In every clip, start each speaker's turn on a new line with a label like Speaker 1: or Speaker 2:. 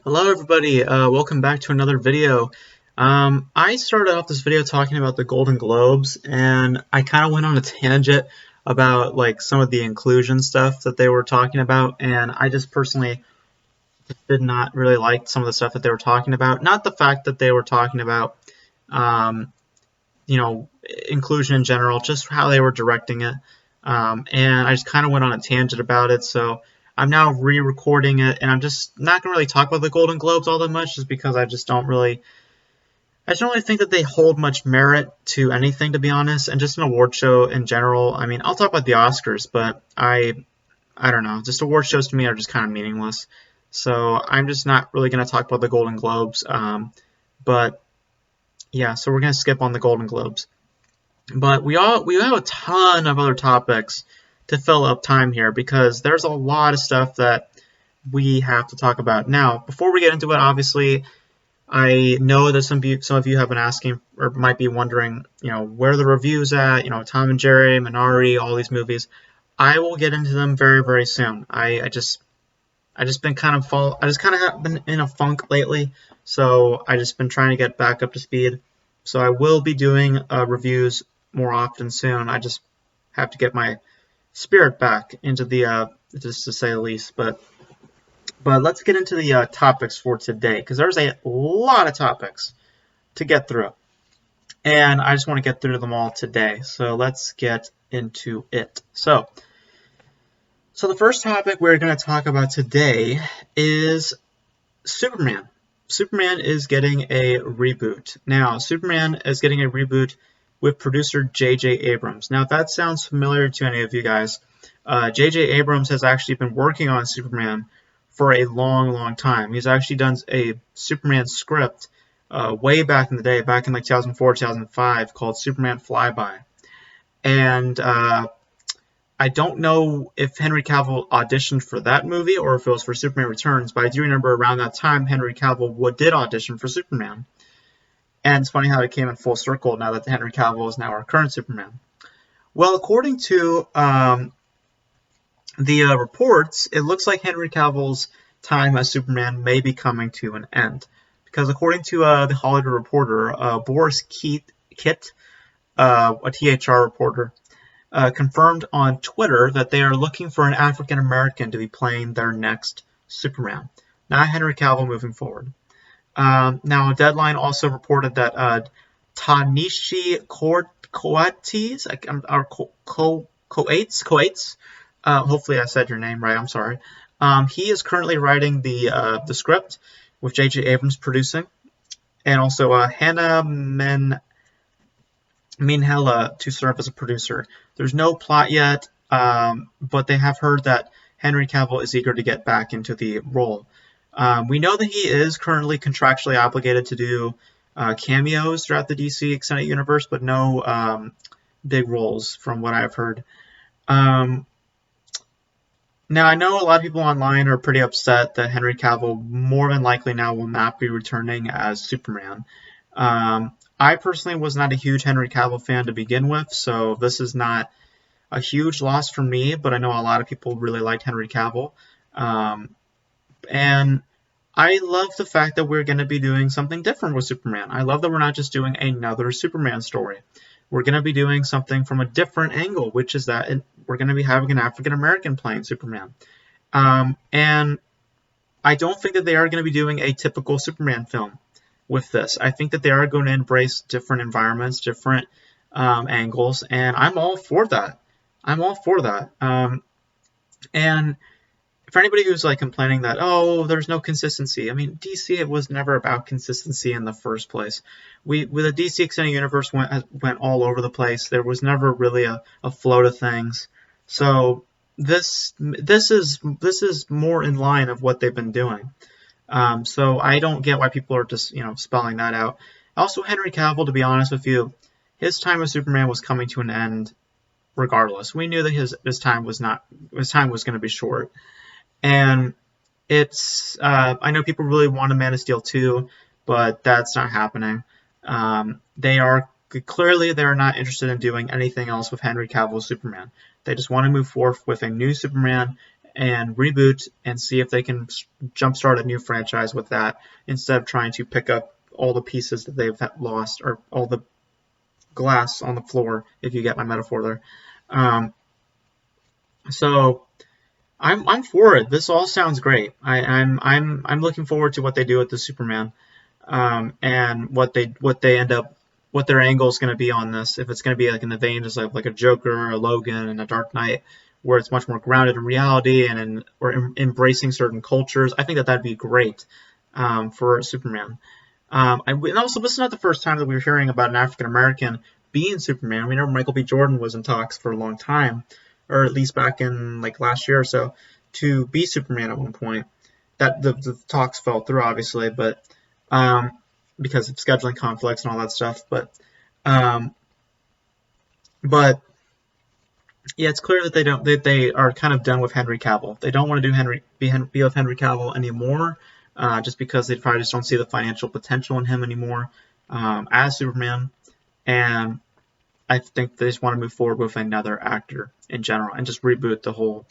Speaker 1: Hello everybody, welcome back to another video. I started off this video talking about the Golden Globes, and I kind of went on a tangent about like some of the inclusion stuff that they were talking about, and I just personally did not really like some of the stuff that they were talking about. Not the fact that they were talking about, um, you know, inclusion in general, just how they were directing it. And I just kind of went on a tangent about it, so I'm now re-recording it, and I'm just not gonna really talk about the Golden Globes all that much, just because I just don't really think that they hold much merit to anything, to be honest, and just an award show in general. I mean, I'll talk about the Oscars, but I don't know, just award shows to me are just kind of meaningless. So I'm just not really gonna talk about the Golden Globes, but yeah, so we're gonna skip on the Golden Globes. But we have a ton of other topics to fill up time here because there's a lot of stuff that we have to talk about. Now, before we get into it, obviously, I know that some of you have been asking or might be wondering, where are the reviews at? Tom and Jerry, Minari, all these movies. I will get into them very, very soon. I just been kind of I just kind of have been in a funk lately, so I just been trying to get back up to speed. So I will be doing reviews more often soon. I just have to get my spirit back into the just to say the least. But let's get into the topics for today, because there's a lot of topics to get through, and I just want to get through them all today. So let's get into it. So the first topic we're going to talk about today is Superman. Superman is getting a reboot. Now, Superman is getting a reboot with producer JJ Abrams. Now, if that sounds familiar to any of you guys, JJ Abrams has actually been working on Superman for a long, long time. He's actually done a Superman script way back in the day, back in like 2004, 2005, called Superman Flyby. And I don't know if Henry Cavill auditioned for that movie or if it was for Superman Returns, but I do remember around that time Henry Cavill did audition for Superman. And it's funny how it came in full circle now that Henry Cavill is now our current Superman. Well, according to the reports, it looks like Henry Cavill's time as Superman may be coming to an end. Because according to the Hollywood Reporter, Boris Kitt, a THR reporter, confirmed on Twitter that they are looking for an African American to be playing their next Superman, not Henry Cavill moving forward. Now, Deadline also reported that Ta-Nehisi Coates, hopefully I said your name right, I'm sorry. He is currently writing the script, with JJ Abrams producing, and also Hannah Minghella to serve as a producer. There's no plot yet, but they have heard that Henry Cavill is eager to get back into the role. We know that he is currently contractually obligated to do cameos throughout the DC Extended Universe, but no big roles from what I've heard. Now, I know a lot of people online are pretty upset that Henry Cavill more than likely now will not be returning as Superman. I personally was not a huge Henry Cavill fan to begin with, so this is not a huge loss for me, but I know a lot of people really liked Henry Cavill. And I love the fact that we're going to be doing something different with Superman. I love that we're not just doing another Superman story. We're going to be doing something from a different angle, which is that we're going to be having an African American playing Superman. And I don't think that they are going to be doing a typical Superman film with this. I think that they are going to embrace different environments, different angles, and I'm all for that. I'm all for that. And for anybody who's like complaining that, oh, there's no consistency, I mean, DC, it was never about consistency in the first place. With the DC Extended Universe went all over the place. There was never really a flow to things. So this is more in line of what they've been doing. So I don't get why people are just spelling that out. Also, Henry Cavill, to be honest with you, his time as Superman was coming to an end. Regardless, we knew that his time was going to be short. And it's I know people really want a Man of Steel 2, but that's not happening. They're not interested in doing anything else with Henry Cavill's Superman. They just want to move forward with a new Superman and Reboot and see if they can jumpstart a new franchise with that instead of trying to pick up all the pieces that they've lost, or all the glass on the floor, if you get my metaphor there. So I'm for it. This all sounds great. I'm looking forward to what they do with the Superman, and what their angle is going to be on this. If it's going to be like in the veins of like a Joker, a Logan, and a Dark Knight, where it's much more grounded in reality and embracing certain cultures, I think that'd be great for Superman. And also, this is not the first time that we're hearing about an African American being Superman. We know Michael B. Jordan was in talks for a long time, or at least back in like last year or so, to be Superman at one point. That the talks fell through, obviously, but because of scheduling conflicts and all that stuff. But yeah, it's clear that they are kind of done with Henry Cavill. They don't want to be with Henry Cavill anymore. Just because they probably just don't see the financial potential in him anymore as Superman, and I think they just want to move forward with another actor in general and just reboot the whole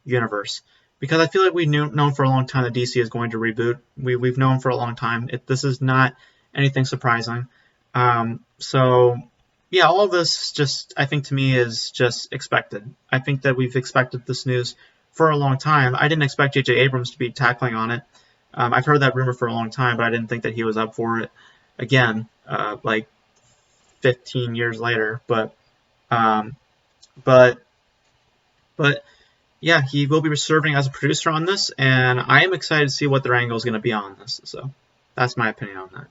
Speaker 1: universe. Because I feel like we've known for a long time that DC is going to reboot. We've known for a long time. This is not anything surprising. So yeah, all of this just, I think to me, is just expected. I think that we've expected this news for a long time. I didn't expect JJ Abrams to be tackling on it. I've heard that rumor for a long time, but I didn't think that he was up for it again, like 15 years later. But yeah, he will be serving as a producer on this, and I am excited to see what their angle is going to be on this. So that's my opinion on that.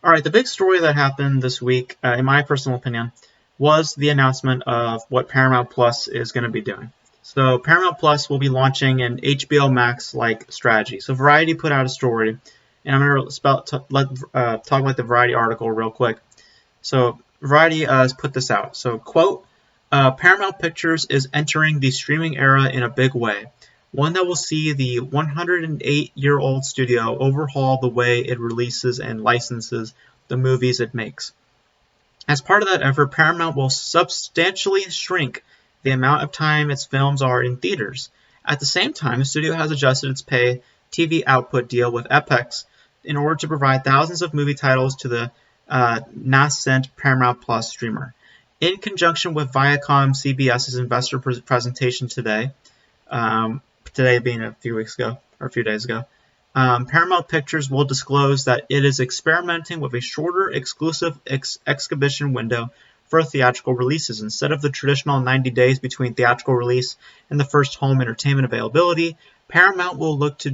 Speaker 1: All right, the big story that happened this week, in my personal opinion, was the announcement of what Paramount Plus is going to be doing. So Paramount Plus will be launching an HBO Max-like strategy. So Variety put out a story, and I'm going to talk about the Variety article real quick. So Variety has put this out. So, quote, Paramount Pictures is entering the streaming era in a big way, one that will see the 108-year-old studio overhaul the way it releases and licenses the movies it makes. As part of that effort, Paramount will substantially shrink the amount of time its films are in theaters. At the same time, the studio has adjusted its pay TV output deal with Epix in order to provide thousands of movie titles to the nascent Paramount Plus streamer. In conjunction with Viacom CBS's investor presentation today, today being a few days ago, Paramount Pictures will disclose that it is experimenting with a shorter exclusive exhibition window for theatrical releases. Instead of the traditional 90 days between theatrical release and the first home entertainment availability, Paramount will look to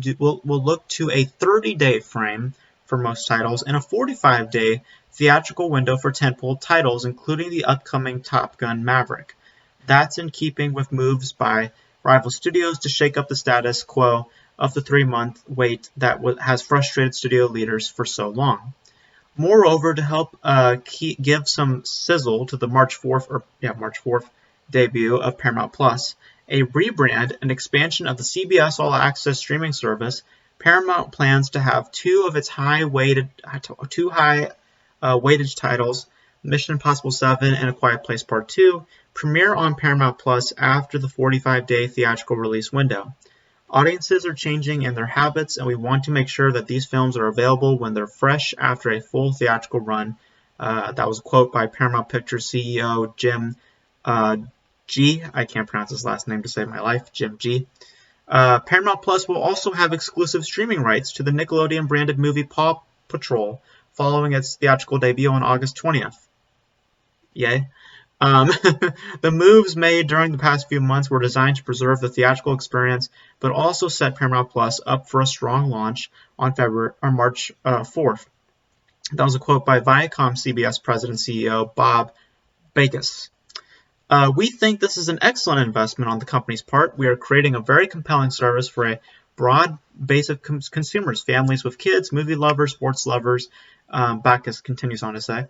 Speaker 1: a 30-day frame for most titles and a 45-day theatrical window for tentpole titles, including the upcoming Top Gun: Maverick. That's in keeping with moves by rival studios to shake up the status quo of the 3-month wait that has frustrated studio leaders for so long. Moreover, to help give some sizzle to the March 4th debut of Paramount Plus, a rebrand and expansion of the CBS All Access streaming service, Paramount plans to have two of its high-weighted titles, Mission Impossible 7 and A Quiet Place Part 2, premiere on Paramount Plus after the 45-day theatrical release window. Audiences are changing in their habits, and we want to make sure that these films are available when they're fresh after a full theatrical run. That was a quote by Paramount Pictures CEO Jim G. I can't pronounce his last name to save my life. Jim G. Paramount Plus will also have exclusive streaming rights to the Nickelodeon-branded movie Paw Patrol following its theatrical debut on August 20th. Yay. The moves made during the past few months were designed to preserve the theatrical experience, but also set Paramount Plus up for a strong launch on March 4th. That was a quote by Viacom CBS President CEO Bob Bakas. We think this is an excellent investment on the company's part. We are creating a very compelling service for a broad base of consumers, families with kids, movie lovers, sports lovers, Bakas continues on to say.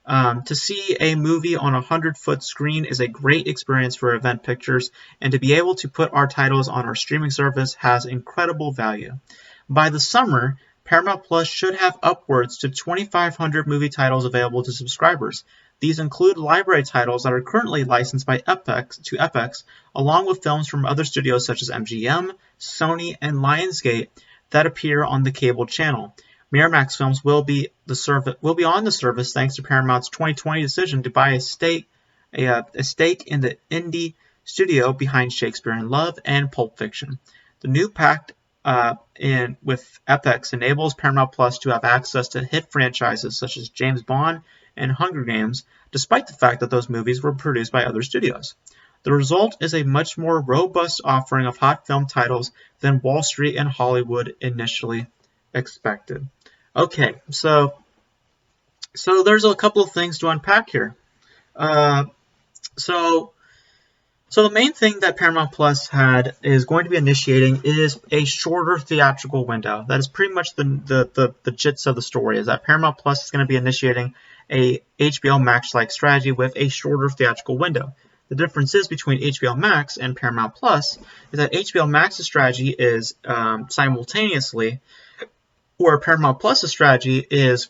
Speaker 1: To see a movie on a 100-foot screen is a great experience for Event Pictures, and to be able to put our titles on our streaming service has incredible value. By the summer, Paramount Plus should have upwards to 2,500 movie titles available to subscribers. These include library titles that are currently licensed by FX, along with films from other studios such as MGM, Sony, and Lionsgate that appear on the cable channel. Miramax films will be on the service thanks to Paramount's 2020 decision to buy a stake in the indie studio behind Shakespeare in Love and Pulp Fiction. The new pact with FX enables Paramount Plus to have access to hit franchises such as James Bond and Hunger Games, despite the fact that those movies were produced by other studios. The result is a much more robust offering of hot film titles than Wall Street and Hollywood initially expected. Okay, so there's a couple of things to unpack here. So the main thing that Paramount Plus is going to be initiating is a shorter theatrical window. That is pretty much the gist of the story, is that Paramount Plus is going to be initiating a HBO Max-like strategy with a shorter theatrical window. The difference is between HBO Max and Paramount Plus is that HBO Max's strategy is simultaneously, where Paramount Plus's strategy is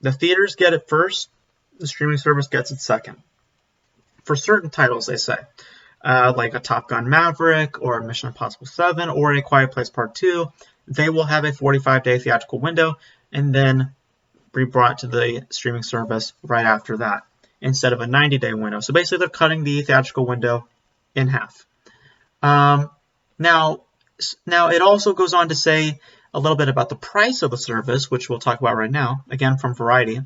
Speaker 1: the theaters get it first, the streaming service gets it second. For certain titles, they say. Like a Top Gun Maverick or Mission Impossible 7 or A Quiet Place Part 2, they will have a 45-day theatrical window and then be brought to the streaming service right after that instead of a 90-day window. So basically they're cutting the theatrical window in half. Now it also goes on to say a little bit about the price of the service, which we'll talk about right now, again from Variety.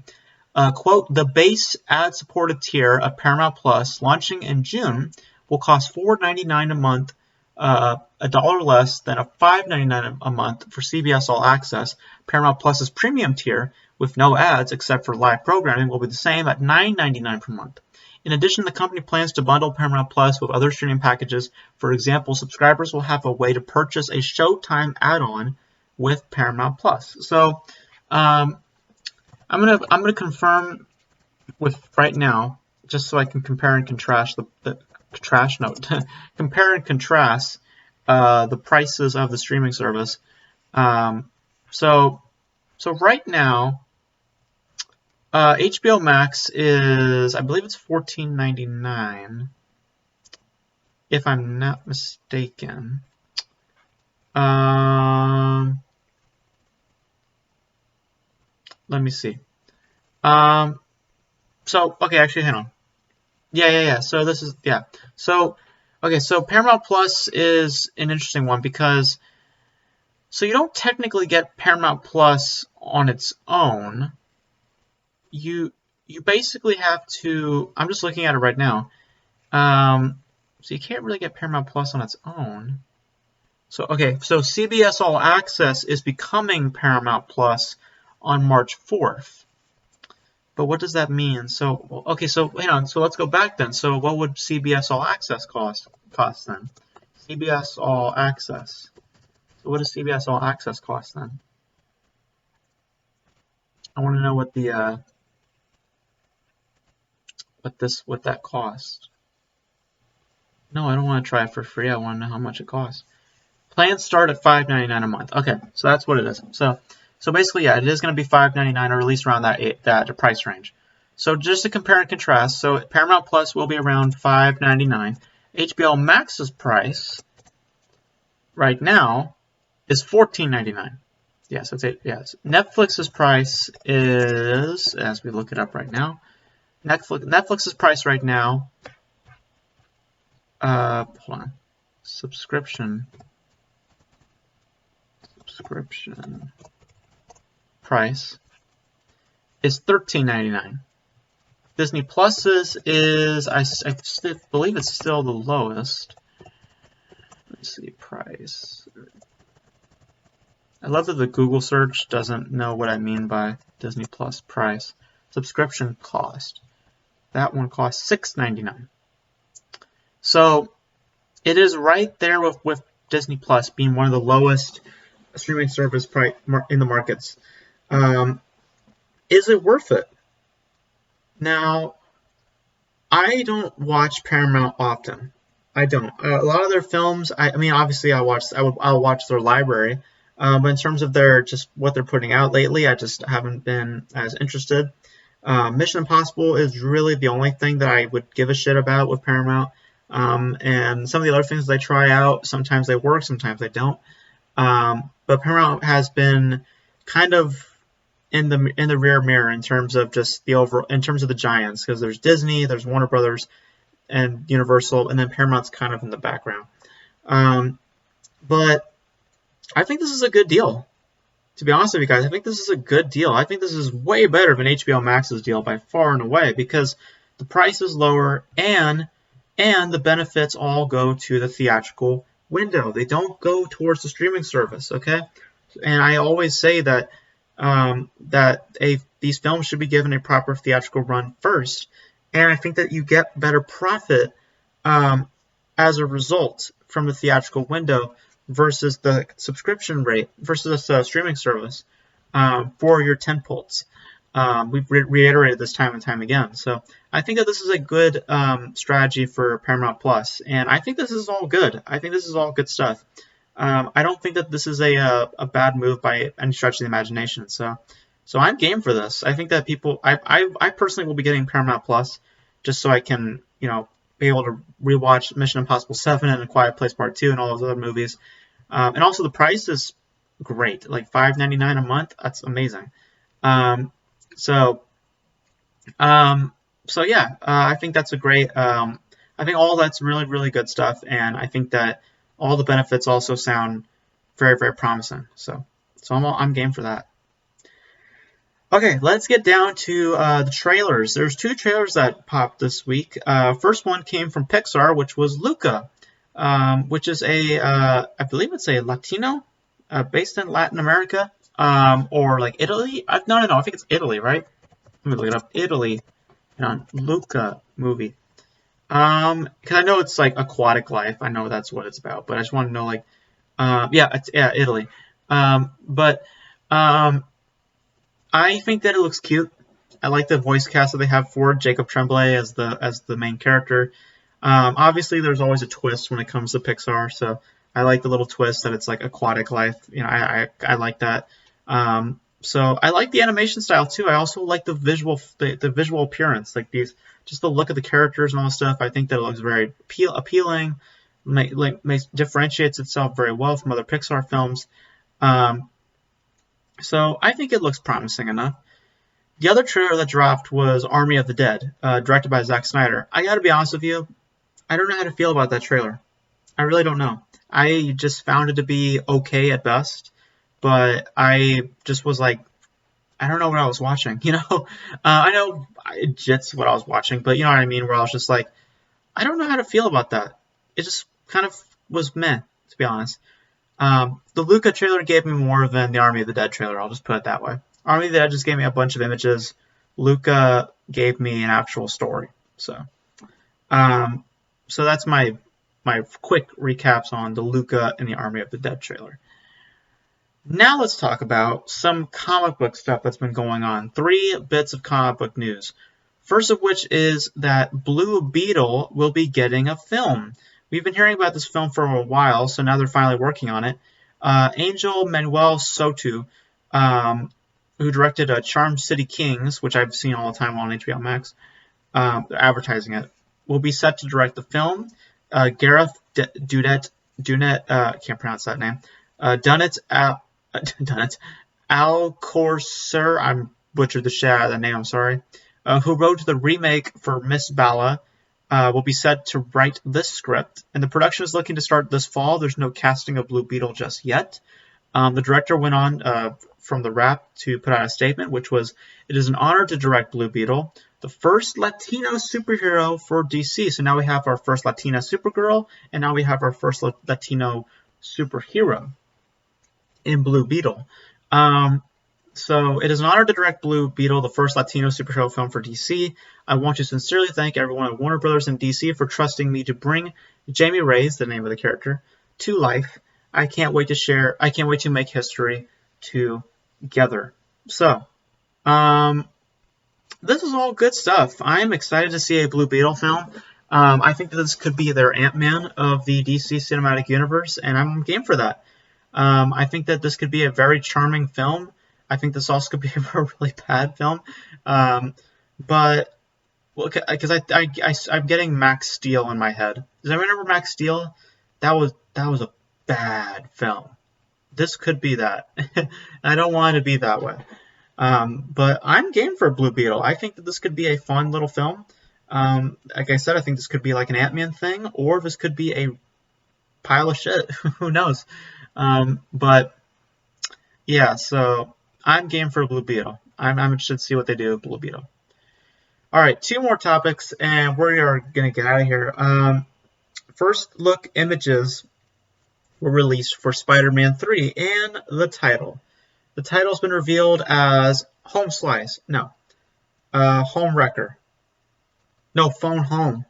Speaker 1: Quote, the base ad-supported tier of Paramount Plus launching in June will cost $4.99 a month, $1 less than a $5.99 a month for CBS All Access. Paramount Plus's premium tier, with no ads except for live programming, will be the same at $9.99 per month. In addition, the company plans to bundle Paramount Plus with other streaming packages. For example, subscribers will have a way to purchase a Showtime add-on with Paramount Plus. So, I'm gonna confirm with right now, just so I can compare and contrast compare and contrast the prices of the streaming service. So right now, HBO Max is, I believe it's $14.99, if I'm not mistaken. Let me see. Okay, actually, hang on. Yeah. So this is, yeah. So, okay, so Paramount Plus is an interesting one because, so you don't technically get Paramount Plus on its own. You basically have to, I'm just looking at it right now. So you can't really get Paramount Plus on its own. So, okay, so CBS All Access is becoming Paramount Plus on March 4th. But what does that mean? So, okay, so hang on. So let's go back then. So what would CBS All Access cost then? CBS All Access. So what does CBS All Access cost then? I want to know what the what that cost. No, I don't want to try it for free. I want to know how much it costs. Plans start at $5.99 a month. Okay, so that's what it is. So basically, yeah, it is going to be $5.99 or at least around that price range. So just to compare and contrast, so Paramount Plus will be around $5.99. HBO Max's price right now is $14.99. Yes, that's it. Yes, Netflix's price is, as we look it up right now, Netflix's price right now. Hold on, subscription price is $13.99. Disney Plus's is, I believe it's still the lowest. Let's see, price. I love that the Google search doesn't know what I mean by Disney Plus price. Subscription cost. That one costs $6.99. So it is right there with Disney Plus being one of the lowest streaming service price in the markets. Is it worth it? Now, I don't watch Paramount often. I don't. A lot of their films, I mean, obviously I'll watch their library, but in terms of just what they're putting out lately, I just haven't been as interested. Mission Impossible is really the only thing that I would give a shit about with Paramount. And some of the other things they try out, sometimes they work, sometimes they don't. But Paramount has been kind of in the rear mirror in terms of just the overall, in terms of the giants, because there's Disney, there's Warner Brothers, and Universal, and then Paramount's kind of in the background. But I think this is a good deal. To be honest with you guys, I think this is a good deal. I think this is way better than HBO Max's deal by far and away, because the price is lower and the benefits all go to the theatrical window. They don't go towards the streaming service, okay? And I always say that these films should be given a proper theatrical run first, and I think that you get better profit as a result from the theatrical window versus the subscription rate versus the streaming service for your tentpoles. We've reiterated this time and time again. So I think that this is a good strategy for Paramount Plus, and I think this is all good. I think this is all good stuff. I don't think that this is a bad move by any stretch of the imagination. So I'm game for this. I think that I personally will be getting Paramount Plus just so I can, be able to rewatch Mission Impossible 7 and A Quiet Place Part 2 and all those other movies. And also the price is great, like $5.99 a month. That's amazing. So yeah, I think that's a great. I think all that's really, really good stuff, and I think that all the benefits also sound very, very promising. So I'm game for that. Okay, let's get down to the trailers. There's 2 trailers that popped this week. First one came from Pixar, which was Luca, which is I believe it's a Latino, based in Latin America, or like Italy. No, I think it's Italy, right? Let me look it up. Italy, Luca movie. Because I know it's like aquatic life. I know that's what it's about, but I just want to know, like, Italy. I think that it looks cute. I like the voice cast that they have for it. Jacob Tremblay as the main character. Obviously, there's always a twist when it comes to Pixar, so I like the little twist that it's like aquatic life. I like that. So I like the animation style too. I also like the visual appearance, like just the look of the characters and all this stuff. I think that it looks very appealing. Differentiates itself very well from other Pixar films. So I think it looks promising enough. The other trailer that dropped was Army of the Dead, directed by Zack Snyder. I gotta be honest with you, I don't know how to feel about that trailer. I really don't know. I just found it to be okay at best, but I just was like, I don't know what I was watching, I know it's what I was watching, but you know what I mean, where I was just like, I don't know how to feel about that. It just kind of was meh, to be honest. The Luca trailer gave me more than the Army of the Dead trailer, I'll just put it that way. Army of the Dead just gave me a bunch of images. Luca gave me an actual story. So that's my quick recaps on the Luca and the Army of the Dead trailer. Now let's talk about some comic book stuff that's been going on. 3 bits of comic book news. First of which is that Blue Beetle will be getting a film. We've been hearing about this film for a while, so now they're finally working on it. Angel Manuel Soto, who directed Charm City Kings, which I've seen all the time on HBO Max, advertising it, will be set to direct the film. Gareth Dunet, can't pronounce that name. Dunnett Alcorser, I'm butchered the shit out of the name, I'm sorry. Who wrote the remake for Miss Bala, will be set to write this script, and the production is looking to start this fall. There's no casting of Blue Beetle just yet. The director went on from the Wrap to put out a statement, which was, "It is an honor to direct Blue Beetle, the first Latino superhero for DC." So now we have our first Latina Supergirl, and now we have our first Latino superhero in Blue Beetle. So it is an honor to direct Blue Beetle, the first Latino superhero film for DC. I want to sincerely thank everyone at Warner Brothers and DC for trusting me to bring Jamie Ray's, the name of the character, to life. I can't wait to make history together. So, this is all good stuff. I'm excited to see a Blue Beetle film. I think that this could be their Ant-Man of the DC Cinematic Universe, and I'm game for that. I think that this could be a very charming film. I think this also could be a really bad film. but because I'm getting Max Steel in my head. Does anyone remember Max Steel? That was a bad film. This could be that. I don't want it to be that way. But I'm game for Blue Beetle. I think that this could be a fun little film. Like I said, I think this could be like an Ant-Man thing, or this could be a pile of shit. Who knows? But yeah, so I'm game for Blue Beetle. I'm interested to see what they do with Blue Beetle. All right, two more topics, and we are gonna get out of here. First look images were released for Spider-Man 3, and the title. The title's been revealed as Home Slice. No. Home Wrecker. No, Phone Home.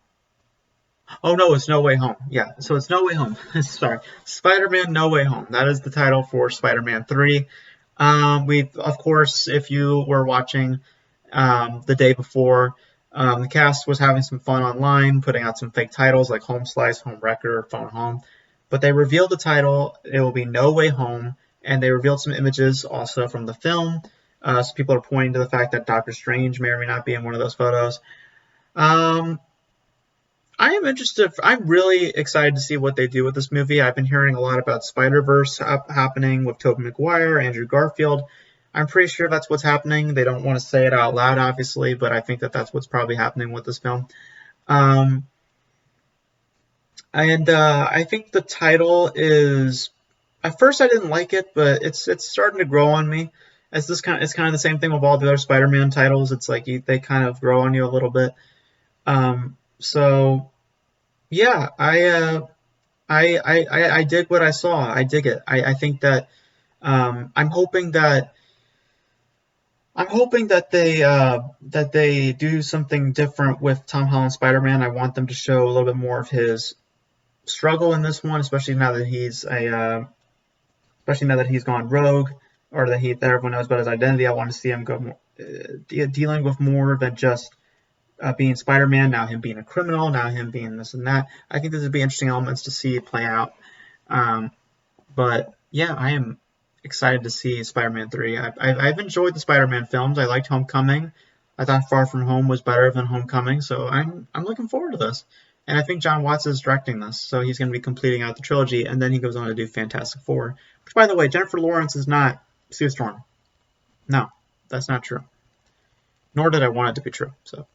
Speaker 1: Oh no, it's No Way Home. Yeah, so it's No Way Home. Sorry. Spider-Man No Way Home. That is the title for Spider-Man 3. Of course, if you were watching the day before, the cast was having some fun online, putting out some fake titles like Home Slice, Home Wrecker, Phone Home. But they revealed the title. It will be No Way Home. And they revealed some images also from the film. So people are pointing to the fact that Doctor Strange may or may not be in one of those photos. I am interested. I'm really excited to see what they do with this movie. I've been hearing a lot about Spider-Verse happening with Tobey Maguire, Andrew Garfield. I'm pretty sure that's what's happening. They don't want to say it out loud, obviously, but I think that that's what's probably happening with this film. I think the title is. At first, I didn't like it, but it's starting to grow on me. It's kind of the same thing with all the other Spider-Man titles. It's like they kind of grow on you a little bit. So yeah, I dig what I saw. I dig it. I think that I'm hoping that they do something different with Tom Holland's Spider-Man. I want them to show a little bit more of his struggle in this one, especially now that he's gone rogue, or that everyone knows about his identity. I want to see him go dealing with more than just being Spider-Man, now him being a criminal, now him being this and that. I think this would be interesting elements to see play out. But yeah, I am excited to see Spider-Man 3. I've enjoyed the Spider-Man films. I liked Homecoming. I thought Far From Home was better than Homecoming, so I'm looking forward to this. And I think John Watts is directing this, so he's going to be completing out the trilogy, and then he goes on to do Fantastic Four. Which, by the way, Jennifer Lawrence is not Sue Storm. No, that's not true. Nor did I want it to be true. So.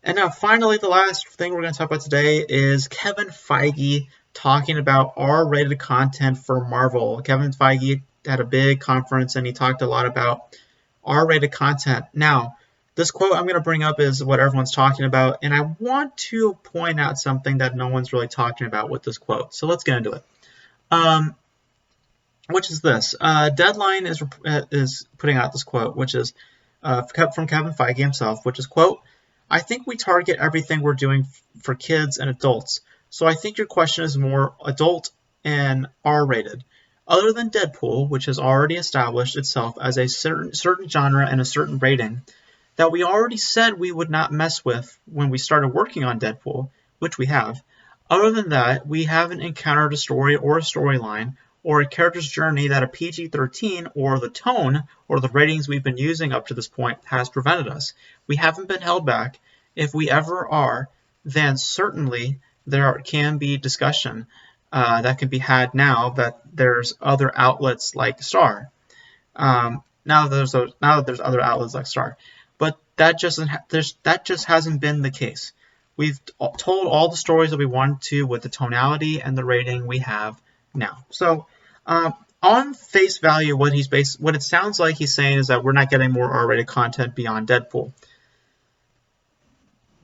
Speaker 1: And now, finally, the last thing we're going to talk about today is Kevin Feige talking about R-rated content for Marvel. Kevin Feige had a big conference, and he talked a lot about R-rated content. Now, this quote I'm going to bring up is what everyone's talking about, and I want to point out something that no one's really talking about with this quote. So let's get into it. Which is this. Deadline is putting out this quote, which is from Kevin Feige himself, which is, quote, I think we target everything we're doing for kids and adults. So I think your question is more adult and R-rated. Other than Deadpool, which has already established itself as a certain genre and a certain rating, that we already said we would not mess with when we started working on Deadpool, which we have. Other than that, we haven't encountered a story or a storyline or a character's journey that a PG-13 or the tone or the ratings we've been using up to this point has prevented us. We haven't been held back. If we ever are, then certainly there can be discussion that can be had now that there's other outlets like Star. Now that there's other outlets like Star. But that just hasn't been the case. We've told all the stories that we wanted to with the tonality and the rating we have now. So on face value, what it sounds like he's saying is that we're not getting more R-rated content beyond Deadpool.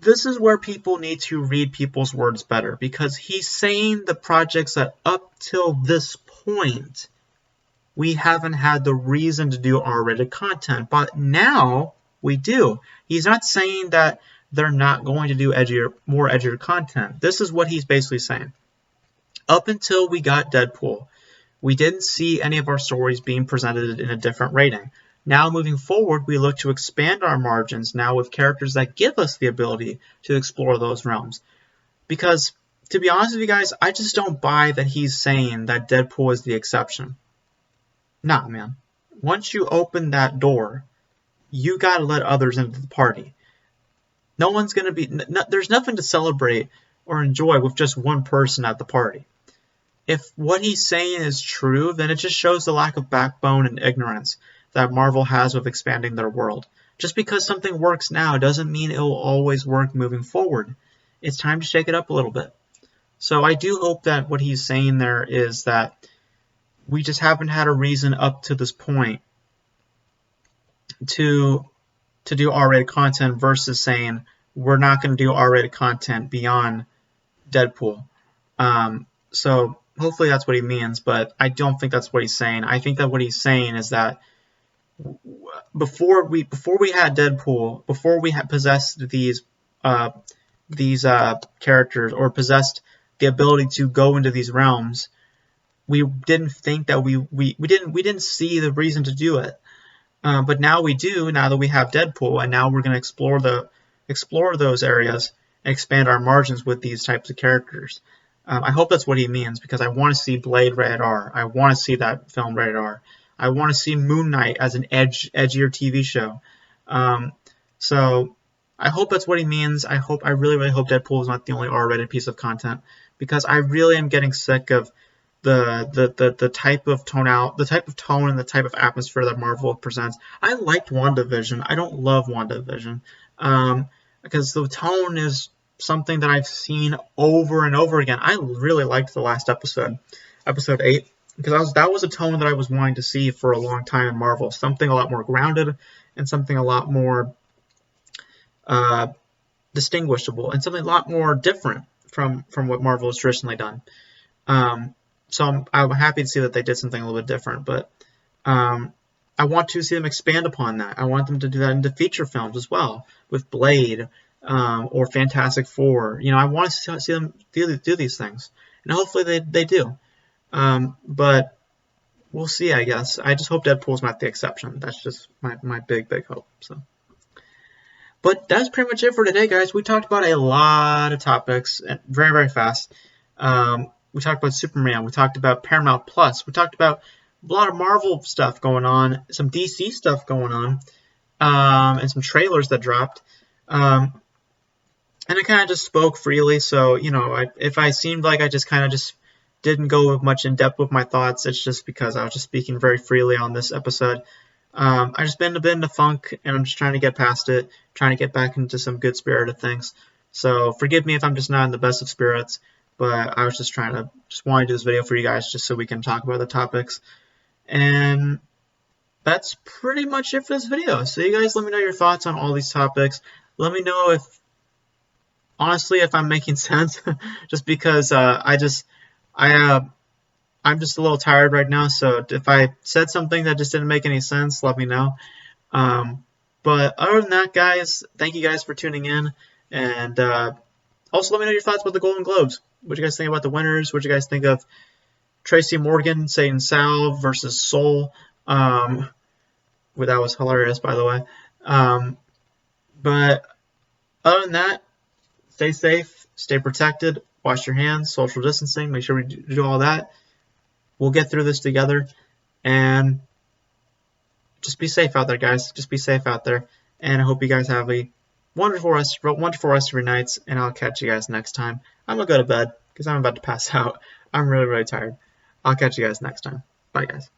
Speaker 1: This is where people need to read people's words better, because he's saying the projects that up till this point we haven't had the reason to do R-rated content, but now we do. He's not saying that they're not going to do more edgier content. This is what he's basically saying. Up until we got Deadpool, we didn't see any of our stories being presented in a different rating. Now, moving forward, we look to expand our margins now with characters that give us the ability to explore those realms. Because, to be honest with you guys, I just don't buy that he's saying that Deadpool is the exception. Nah, man. Once you open that door, you gotta let others into the party. No one's going to be, there's nothing to celebrate or enjoy with just one person at the party. If what he's saying is true, then it just shows the lack of backbone and ignorance that Marvel has with expanding their world. Just because something works now doesn't mean it will always work moving forward. It's time to shake it up a little bit. So I do hope that what he's saying there is that we just haven't had a reason up to this point to do R-rated content versus saying we're not going to do R-rated content beyond Deadpool. So hopefully that's what he means, but I don't think that's what he's saying. I think that what he's saying is that before we had Deadpool, before we had possessed these characters or possessed the ability to go into these realms, we didn't think that we didn't see the reason to do it. But now we do, now that we have Deadpool, and now we're going to explore those areas and expand our margins with these types of characters. I hope that's what he means, because I want to see Blade rated R. I want to see that film rated R. I want to see Moon Knight as an edgier TV show. So I hope that's what he means. I really, really hope Deadpool is not the only R-rated piece of content, because I really am getting sick of the type of tone and the type of atmosphere that Marvel presents. I liked WandaVision. I don't love WandaVision because the tone is something that I've seen over and over again. I really liked the last episode, episode 8, because that was a tone that I was wanting to see for a long time in Marvel. Something a lot more grounded and something a lot more distinguishable and something a lot more different from what Marvel has traditionally done. So I'm happy to see that they did something a little bit different, but I want to see them expand upon that. I want them to do that into feature films as well, with Blade or Fantastic Four. I want to see them do these things, and hopefully they do. But we'll see, I guess. I just hope Deadpool's not the exception. That's just my big hope. So. But that's pretty much it for today, guys. We talked about a lot of topics very, very fast. We talked about Superman. We talked about Paramount Plus. We talked about a lot of Marvel stuff going on, some DC stuff going on, and some trailers that dropped. And I kind of just spoke freely. So, if I seemed like I just kind of just didn't go much in depth with my thoughts, it's just because I was just speaking very freely on this episode. I just been a bit in a funk, and I'm just trying to get past it, trying to get back into some good spirited things. So forgive me if I'm just not in the best of spirits, but I was just wanting to do this video for you guys just so we can talk about the topics. And that's pretty much it for this video. So you guys let me know your thoughts on all these topics. Let me know honestly, if I'm making sense, just because I'm just a little tired right now, so if I said something that just didn't make any sense, let me know. But other than that, guys, thank you guys for tuning in, and also let me know your thoughts about the Golden Globes. What do you guys think about the winners? What do you guys think of Tracy Morgan saying Sal versus Soul? Well, that was hilarious, by the way. But other than that, stay safe, stay protected, wash your hands, social distancing, make sure we do all that. We'll get through this together, and just be safe out there, guys. Just be safe out there, and I hope you guys have a wonderful rest of your nights, and I'll catch you guys next time. I'm going to go to bed because I'm about to pass out. I'm really, really tired. I'll catch you guys next time. Bye, guys.